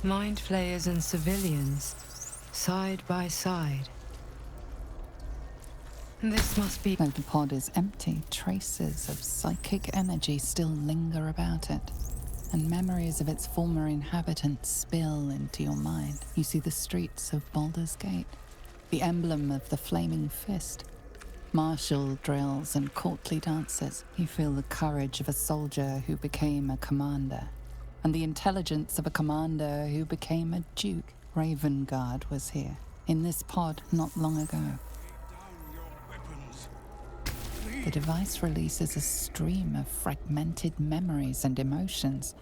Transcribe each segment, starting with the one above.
Mind flayers and civilians, side by side. This must be... Though the pod is empty, traces of psychic energy still linger about it, and memories of its former inhabitants spill into your mind. You see the streets of Baldur's Gate, the emblem of the flaming fist, martial drills and courtly dances. You feel the courage of a soldier who became a commander, and the intelligence of a commander who became a duke. Ravengard was here, in this pod not long ago. The device releases a stream of fragmented memories and emotions,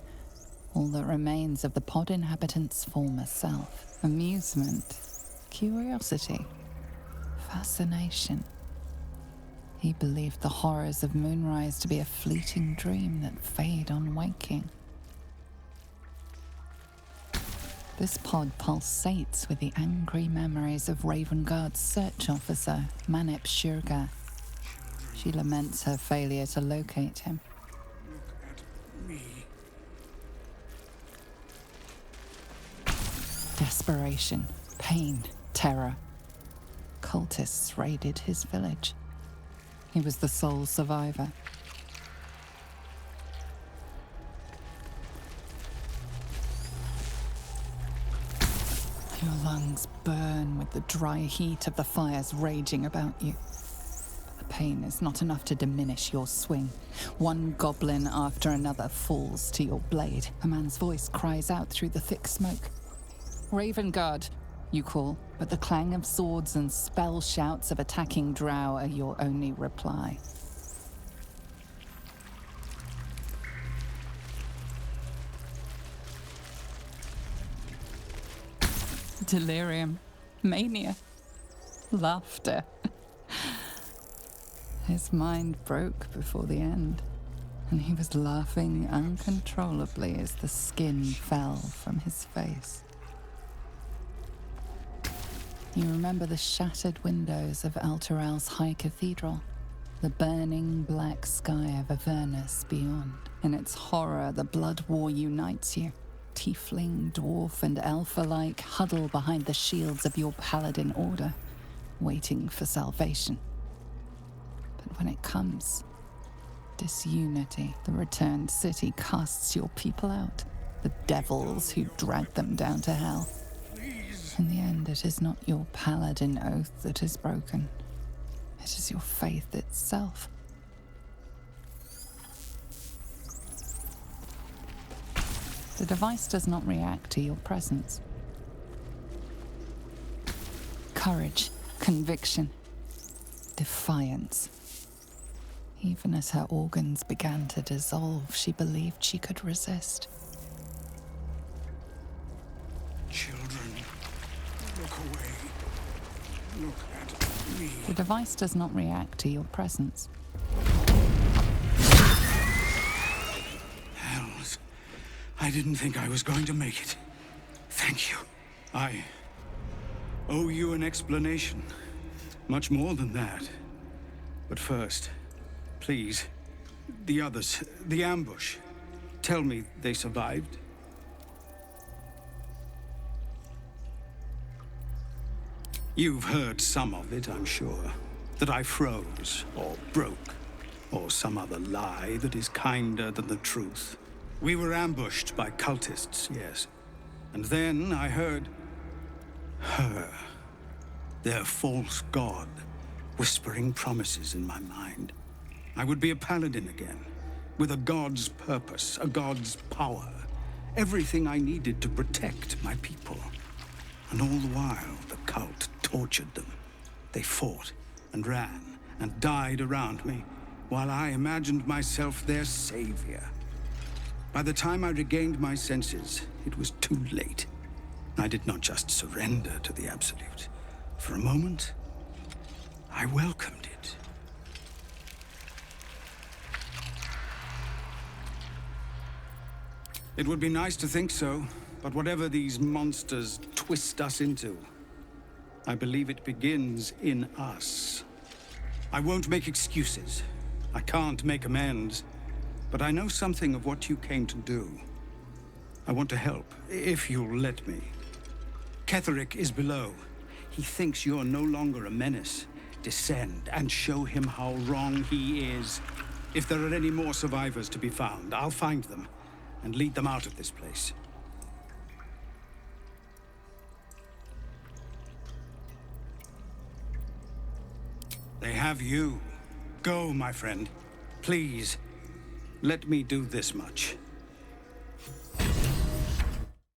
all that remains of the pod inhabitant's former self. Amusement, curiosity, fascination. He believed the horrors of Moonrise to be a fleeting dream that fade on waking. This pod pulsates with the angry memories of Ravengard's search officer, Manip Shurga. She laments her failure to locate him. Look at me. Desperation, pain, terror. Cultists raided his village. He was the sole survivor. Your lungs burn with the dry heat of the fires raging about you. But the pain is not enough to diminish your swing. One goblin after another falls to your blade. A man's voice cries out through the thick smoke. Ravengard, you call, but the clang of swords and spell shouts of attacking drow are your only reply. Delirium, mania, laughter. His mind broke before the end, and he was laughing uncontrollably as the skin fell from his face. You remember the shattered windows of Alteral's High Cathedral, the burning black sky of Avernus beyond. In its horror, the blood war unites you. Tiefling, dwarf, and elf alike huddle behind the shields of your Paladin order, waiting for salvation. But when it comes, disunity, the returned city casts your people out, the devils who drag them down to hell. In the end, it is not your Paladin oath that is broken. It is your faith itself. The device does not react to your presence. Courage, conviction, defiance. Even as her organs began to dissolve, she believed she could resist. Children, look away. Look at me. The device does not react to your presence. Hells. I didn't think I was going to make it. Thank you. I owe you an explanation. Much more than that. But first, please, the others, the ambush. Tell me they survived. You've heard some of it, I'm sure. That I froze, or broke, or some other lie that is kinder than the truth. We were ambushed by cultists, yes. And then I heard her, their false god, whispering promises in my mind. I would be a paladin again, with a god's purpose, a god's power. Everything I needed to protect my people. And all the while, the cult tortured them. They fought and ran and died around me, while I imagined myself their savior. By the time I regained my senses, it was too late. I did not just surrender to the Absolute. For a moment, I welcomed it. It would be nice to think so, but whatever these monsters twist us into, I believe it begins in us. I won't make excuses. I can't make amends. But I know something of what you came to do. I want to help, if you'll let me. Ketherick is below. He thinks you're no longer a menace. Descend and show him how wrong he is. If there are any more survivors to be found, I'll find them and lead them out of this place. They have you. Go, my friend. Please, let me do this much.